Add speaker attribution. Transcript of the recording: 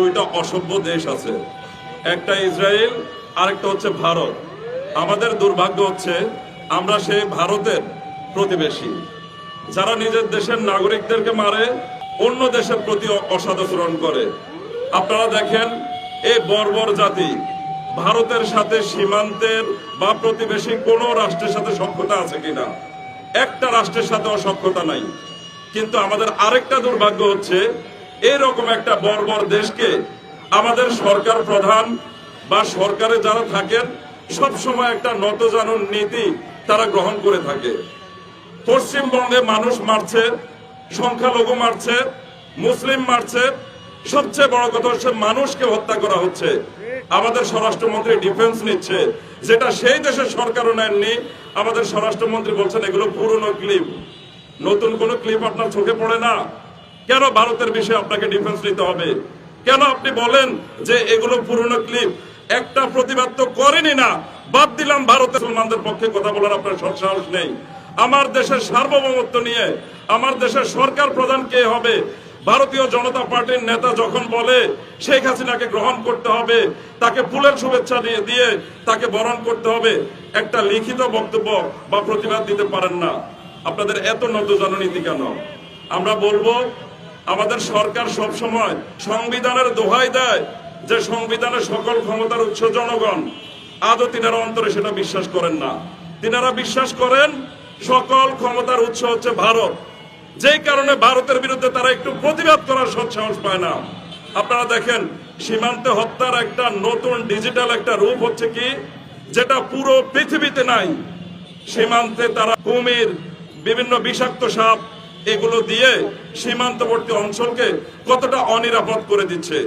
Speaker 1: দুইটা অসভ্য দেশ আছে, একটা ইসরায়েল, আরেকটা হচ্ছে ভারত। আমাদের দুর্ভাগ্য হচ্ছে আমরা সেই ভারতের প্রতিবেশী, যারা নিজের দেশের নাগরিকদেরকে মারে, অন্য দেশের প্রতি অসদাচরণ করে। আপনারা দেখেন এই বর্বর জাতি ভারতের সাথে সীমান্তের বা প্রতিবেশী কোন রাষ্ট্রের সাথে সখ্যতা আছে কিনা? একটা রাষ্ট্রের সাথে সখ্যতা নাই। কিন্তু আমাদের আরেকটা দুর্ভাগ্য হচ্ছে এরকম একটা বর্বর দেশকে আমাদের সরকার প্রধান বা সরকারে যারা থাকেন সব সময় একটা নতজানু নীতি তারা গ্রহণ করে থাকে। পশ্চিমবঙ্গে মানুষ মারছে, সংখ্যালঘু মারছে, মুসলিম মারছে, সবচেয়ে বড় কথা হচ্ছে মানুষকে হত্যা করা হচ্ছে। আমাদের স্বরাষ্ট্রমন্ত্রী ডিফেন্স নিচ্ছে, যেটা সেই দেশের সরকারও নেননি। আমাদের স্বরাষ্ট্রমন্ত্রী বলছেন এগুলো পুরনো ক্লিপ, নতুন কোন ক্লিপ আপনার চোখে পড়ে না? কেন ভারতের বিষয়ে আপনাকে ডিফেন্স নিতে হবে? কেন আপনি বলেন যে এগুলো পুরনো ক্লিপ? একটা প্রতিবাদ তো করেনি না, বাদ দিলাম ভারতের মুসলমানদের পক্ষে কথা বলার আপনার সাহস নেই। আমার দেশের সার্বভৌমত্ব নিয়ে আমার দেশের সরকার প্রধান কে হবে? ভারতীয় জনতা পার্টির নেতা যখন বলে শেখ হাসিনাকে গ্রহণ করতে হবে, তাকে ফুলের শুভেচ্ছা দিয়ে তাকে বরণ করতে হবে, একটা লিখিত বক্তব্য বা প্রতিবাদ দিতে পারেন না। আপনাদের এত নতজানু নীতি কেন? আমরা বলবো আমাদের সরকার সব সময় সংবিধানের দোহাই দেয় যে সংবিধানের সকল ক্ষমতার উৎস জনগণ। আদৌ তিনারা অন্তরে সেটা বিশ্বাস করেন না। তিনারা বিশ্বাস করেন সকল ক্ষমতার উৎস হচ্ছে ভারত, যেই কারণে ভারতের বিরুদ্ধে তারা একটু প্রতিবাদ করার সৎসাহস পায় না। আপনারা দেখেন সীমান্তে হত্যার একটা নতুন ডিজিটাল একটা রূপ হচ্ছে কি, যেটা পুরো পৃথিবীতে নাই। সীমান্তে তারা কুমির, বিভিন্ন বিষাক্ত সাপ এগুলো দিয়ে সীমান্তবর্তী অঞ্চলকে কতটা অনিরাপদ করে দিচ্ছে।